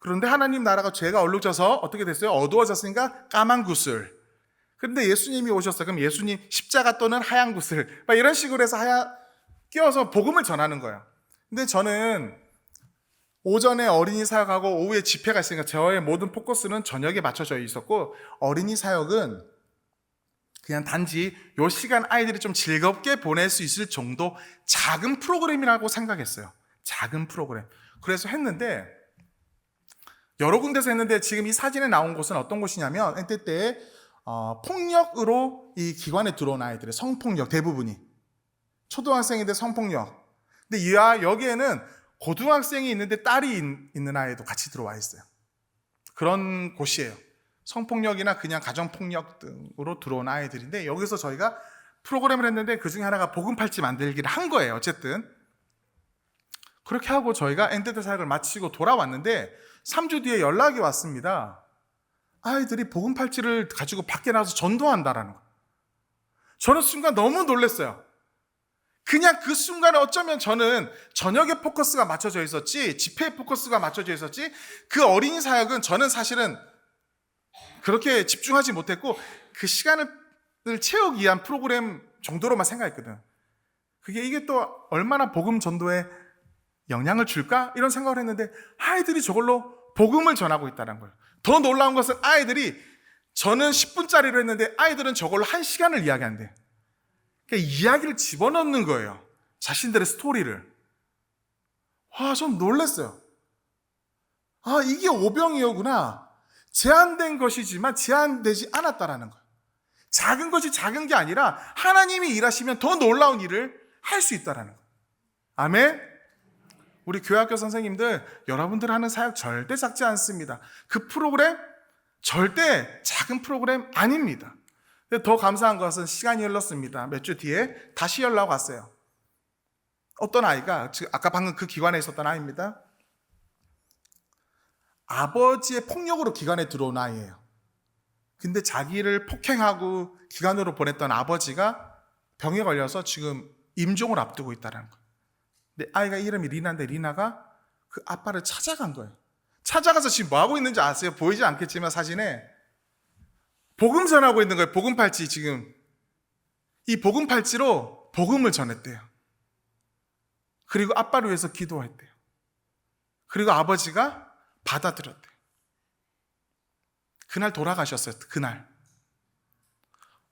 그런데 하나님 나라가 죄가 얼룩져서 어떻게 됐어요? 어두워졌으니까 까만 구슬. 그런데 예수님이 오셨어요. 그럼 예수님 십자가 또는 하얀 구슬. 막 이런 식으로 해서 끼워서 복음을 전하는 거예요. 근데 저는 오전에 어린이 사역하고 오후에 집회가 있으니까 저의 모든 포커스는 저녁에 맞춰져 있었고, 어린이 사역은 그냥 단지 요 시간 아이들이 좀 즐겁게 보낼 수 있을 정도 작은 프로그램이라고 생각했어요. 작은 프로그램. 그래서 했는데 여러 군데서 했는데 지금 이 사진에 나온 곳은 어떤 곳이냐면 엔테 때 폭력으로 이 기관에 들어온 아이들의 성폭력 대부분이 초등학생인데 성폭력. 근데 여기에는 고등학생이 있는데 딸이 있는 아이도 같이 들어와 있어요. 그런 곳이에요. 성폭력이나 그냥 가정폭력 등으로 들어온 아이들인데 여기서 저희가 프로그램을 했는데 그 중에 하나가 복음 팔찌 만들기를 한 거예요. 어쨌든 그렇게 하고 저희가 엔테테 사역을 마치고 돌아왔는데 3주 뒤에 연락이 왔습니다. 아이들이 복음 팔찌를 가지고 밖에 나가서 전도한다라는 거. 저는 순간 너무 놀랐어요. 그냥 그 순간에 어쩌면 저는 저녁에 포커스가 맞춰져 있었지, 집회에 포커스가 맞춰져 있었지, 그 어린이 사역은 저는 사실은 그렇게 집중하지 못했고 그 시간을 채우기 위한 프로그램 정도로만 생각했거든. 이게 또 얼마나 복음 전도에 영향을 줄까? 이런 생각을 했는데 아이들이 저걸로 복음을 전하고 있다는 거예요. 더 놀라운 것은 아이들이 저는 10분짜리로 했는데 아이들은 저걸로 1시간을 이야기한대. 그러니까 이야기를 집어넣는 거예요. 자신들의 스토리를. 와, 좀 놀랐어요. 아, 이게 오병이어구나. 제한된 것이지만 제한되지 않았다라는 거예요. 작은 것이 작은 게 아니라 하나님이 일하시면 더 놀라운 일을 할 수 있다라는 거예요. 아멘. 우리 교회학교 선생님들, 여러분들 하는 사역 절대 작지 않습니다. 그 프로그램 절대 작은 프로그램 아닙니다. 더 감사한 것은 시간이 흘렀습니다. 몇 주 뒤에 다시 연락 왔어요. 어떤 아이가, 아까 방금 그 기관에 있었던 아이입니다. 아버지의 폭력으로 기관에 들어온 아이예요. 근데 자기를 폭행하고 기관으로 보냈던 아버지가 병에 걸려서 지금 임종을 앞두고 있다는 거예요. 근데 아이가 이름이 리나인데 리나가 그 아빠를 찾아간 거예요. 찾아가서 지금 뭐 하고 있는지 아세요? 보이지 않겠지만 사진에 복음 전하고 있는 거예요. 복음 팔찌. 지금 이 복음 팔찌로 복음을 전했대요. 그리고 아빠를 위해서 기도했대요. 그리고 아버지가 받아들였대요. 그날 돌아가셨어요. 그날.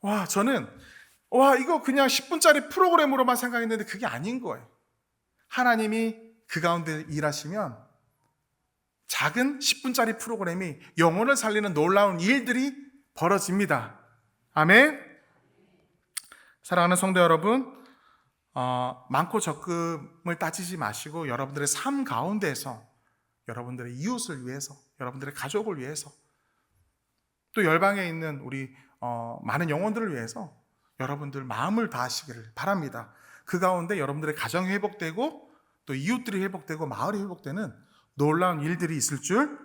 와, 저는 이거 그냥 10분짜리 프로그램으로만 생각했는데 그게 아닌 거예요. 하나님이 그 가운데 일하시면 작은 10분짜리 프로그램이 영혼을 살리는 놀라운 일들이 벌어집니다. 아멘. 사랑하는 성도 여러분, 많고 적음을 따지지 마시고 여러분들의 삶 가운데에서 여러분들의 이웃을 위해서, 여러분들의 가족을 위해서, 또 열방에 있는 우리 많은 영혼들을 위해서 여러분들 마음을 다하시기를 바랍니다. 그 가운데 여러분들의 가정이 회복되고 또 이웃들이 회복되고 마을이 회복되는 놀라운 일들이 있을 줄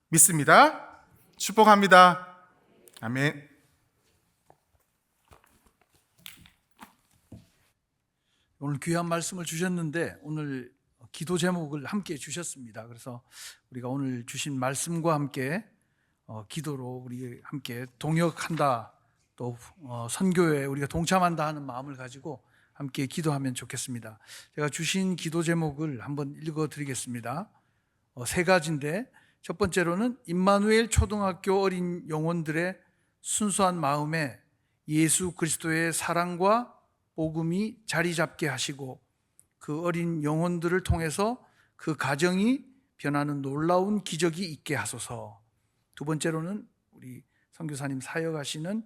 믿습니다. 축복합니다. 아멘. 오늘 귀한 말씀을 주셨는데 오늘 기도 제목을 함께 주셨습니다. 그래서 우리가 오늘 주신 말씀과 함께 기도로 우리 함께 동역한다, 또 선교에 우리가 동참한다 하는 마음을 가지고 함께 기도하면 좋겠습니다. 제가 주신 기도 제목을 한번 읽어드리겠습니다. 세 가지인데, 첫 번째로는 임마누엘 초등학교 어린 영혼들의 순수한 마음에 예수 그리스도의 사랑과 복음이 자리 잡게 하시고 그 어린 영혼들을 통해서 그 가정이 변하는 놀라운 기적이 있게 하소서. 두 번째로는 우리 선교사님 사역하시는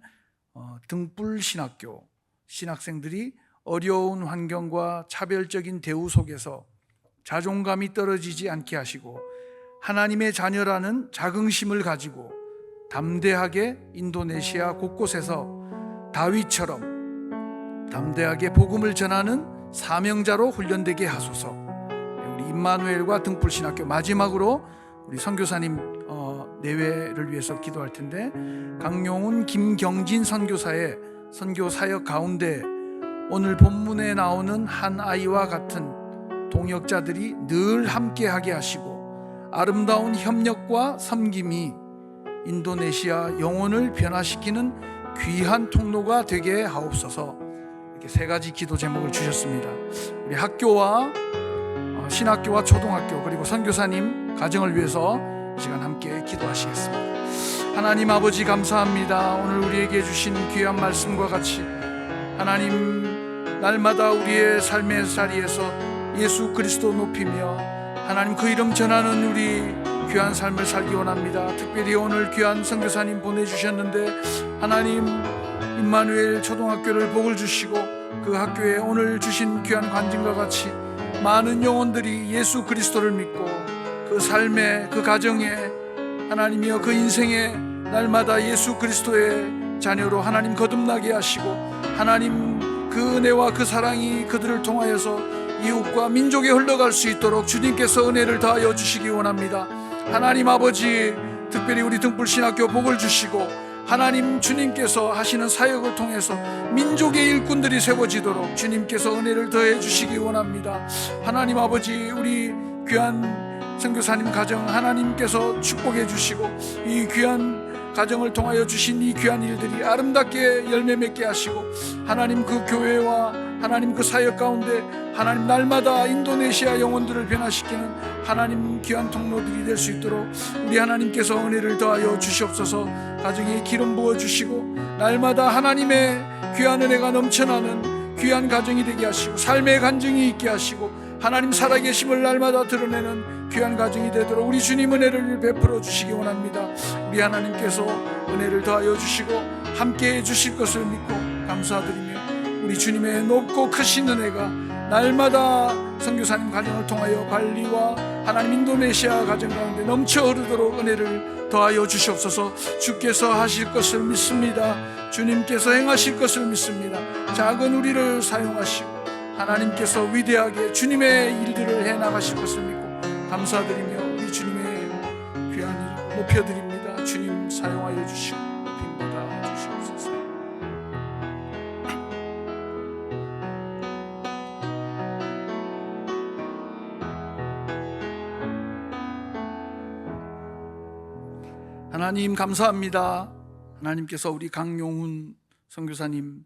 등불 신학교 신학생들이 어려운 환경과 차별적인 대우 속에서 자존감이 떨어지지 않게 하시고 하나님의 자녀라는 자긍심을 가지고 담대하게 인도네시아 곳곳에서 다윗처럼 담대하게 복음을 전하는 사명자로 훈련되게 하소서. 우리 임마누엘과 등불 신학교, 마지막으로 우리 선교사님 내외를 위해서 기도할 텐데, 강용훈 김경진 선교사의 선교 사역 가운데 오늘 본문에 나오는 한 아이와 같은 동역자들이 늘 함께하게 하시고 아름다운 협력과 섬김이 인도네시아 영혼을 변화시키는 귀한 통로가 되게 하옵소서. 이렇게 세 가지 기도 제목을 주셨습니다. 우리 학교와 신학교와 초등학교 그리고 선교사님 가정을 위해서 이 시간 함께 기도하시겠습니다. 하나님 아버지 감사합니다. 오늘 우리에게 주신 귀한 말씀과 같이 하나님 날마다 우리의 삶의 자리에서 예수 그리스도 높이며 하나님 그 이름 전하는 우리 귀한 삶을 살기 원합니다. 특별히 오늘 귀한 선교사님 보내주셨는데 하나님 임마누엘 초등학교를 복을 주시고 그 학교에 오늘 주신 귀한 관심과 같이 많은 영혼들이 예수 그리스도를 믿고 그 삶에 그 가정에 하나님이여 그 인생에 날마다 예수 그리스도의 자녀로 하나님 거듭나게 하시고 하나님 그 은혜와 그 사랑이 그들을 통하여서 이웃과 민족에 흘러갈 수 있도록 주님께서 은혜를 다하여 주시기 원합니다. 하나님 아버지 특별히 우리 등불신학교 복을 주시고 하나님 주님께서 하시는 사역을 통해서 민족의 일꾼들이 세워지도록 주님께서 은혜를 더해 주시기 원합니다. 하나님 아버지 우리 귀한 선교사님 가정 하나님께서 축복해 주시고 이 귀한 가정을 통하여 주신 이 귀한 일들이 아름답게 열매 맺게 하시고 하나님 그 교회와 하나님 그 사역 가운데 하나님 날마다 인도네시아 영혼들을 변화시키는 하나님 귀한 통로들이 될 수 있도록 우리 하나님께서 은혜를 더하여 주시옵소서. 가정에 기름 부어 주시고 날마다 하나님의 귀한 은혜가 넘쳐나는 귀한 가정이 되게 하시고 삶의 간증이 있게 하시고 하나님 살아계심을 날마다 드러내는 귀한 가정이 되도록 우리 주님 은혜를 베풀어 주시기 원합니다. 우리 하나님께서 은혜를 더하여 주시고 함께해 주실 것을 믿고 감사드리며 우리 주님의 높고 크신 은혜가 날마다 선교사님 가정을 통하여 발리와 하나님 인도네시아 가정 가운데 넘쳐 흐르도록 은혜를 더하여 주시옵소서. 주께서 하실 것을 믿습니다. 주님께서 행하실 것을 믿습니다. 작은 우리를 사용하시고 하나님께서 위대하게 주님의 일들을 해나가실 것을 믿고 감사드리며 우리 주님의 귀한 이름 높여드립니다. 주님 사용하여 주시고 높임 받아 주시옵소서. 하나님 감사합니다. 하나님께서 우리 강용훈 선교사님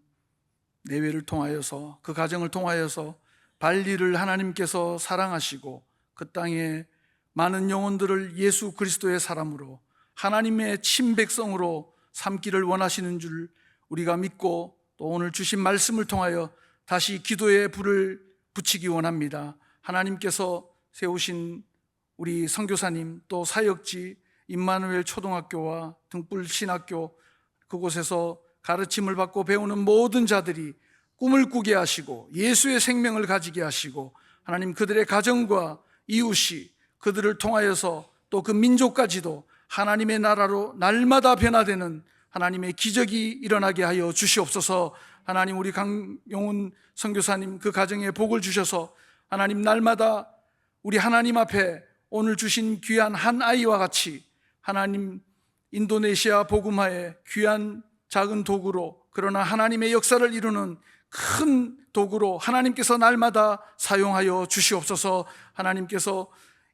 내외를 통하여서 그 가정을 통하여서 발리를 하나님께서 사랑하시고 그 땅에 많은 영혼들을 예수 그리스도의 사람으로 하나님의 친백성으로 삼기를 원하시는 줄 우리가 믿고 또 오늘 주신 말씀을 통하여 다시 기도의 불을 붙이기 원합니다. 하나님께서 세우신 우리 선교사님 또 사역지 임마누엘 초등학교와 등불 신학교 그곳에서 가르침을 받고 배우는 모든 자들이 꿈을 꾸게 하시고 예수의 생명을 가지게 하시고 하나님 그들의 가정과 이웃이 그들을 통하여서 또 그 민족까지도 하나님의 나라로 날마다 변화되는 하나님의 기적이 일어나게 하여 주시옵소서. 하나님 우리 강용훈 선교사님 그 가정에 복을 주셔서 하나님 날마다 우리 하나님 앞에 오늘 주신 귀한 한 아이와 같이 하나님 인도네시아 복음화의 귀한 작은 도구로 그러나 하나님의 역사를 이루는 큰 도구로 하나님께서 날마다 사용하여 주시옵소서. 하나님께서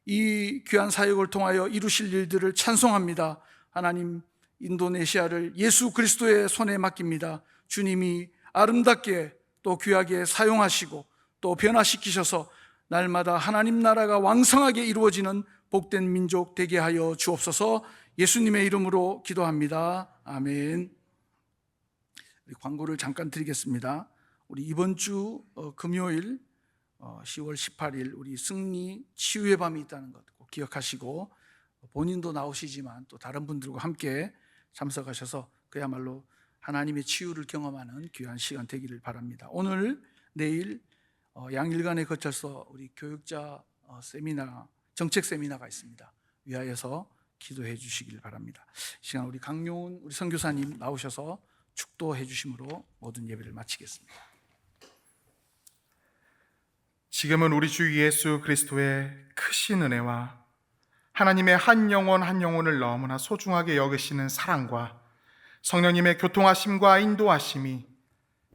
이 귀한 사역을 통하여 이루실 일들을 찬송합니다. 하나님 인도네시아를 예수 그리스도의 손에 맡깁니다. 주님이 아름답게 또 귀하게 사용하시고 또 변화시키셔서 날마다 하나님 나라가 왕성하게 이루어지는 복된 민족 되게 하여 주옵소서. 예수님의 이름으로 기도합니다. 아멘. 우리 광고를 잠깐 드리겠습니다. 우리 이번 주 금요일 10월 18일 우리 승리 치유의 밤이 있다는 것 꼭 기억하시고 본인도 나오시지만 또 다른 분들과 함께 참석하셔서 그야말로 하나님의 치유를 경험하는 귀한 시간 되기를 바랍니다. 오늘 내일 양일간에 거쳐서 우리 교육자 세미나 정책 세미나가 있습니다. 위하여서 기도해 주시길 바랍니다. 이 시간 우리 강용훈 우리 선교사님 나오셔서 축도해 주심으로 모든 예배를 마치겠습니다. 지금은 우리 주 예수 그리스도의 크신 은혜와 하나님의 한 영혼 한 영혼을 너무나 소중하게 여기시는 사랑과 성령님의 교통하심과 인도하심이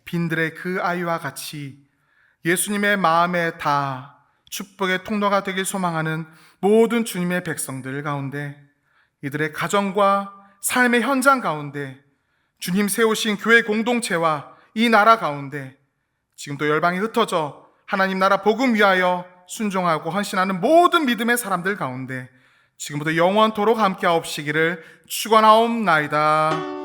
빈들의 그 아이와 같이 예수님의 마음에 다 축복의 통로가 되길 소망하는 모든 주님의 백성들 가운데 이들의 가정과 삶의 현장 가운데 주님 세우신 교회 공동체와 이 나라 가운데 지금도 열방이 흩어져 하나님 나라 복음 위하여 순종하고 헌신하는 모든 믿음의 사람들 가운데 지금부터 영원토록 함께하옵시기를 축원하옵나이다.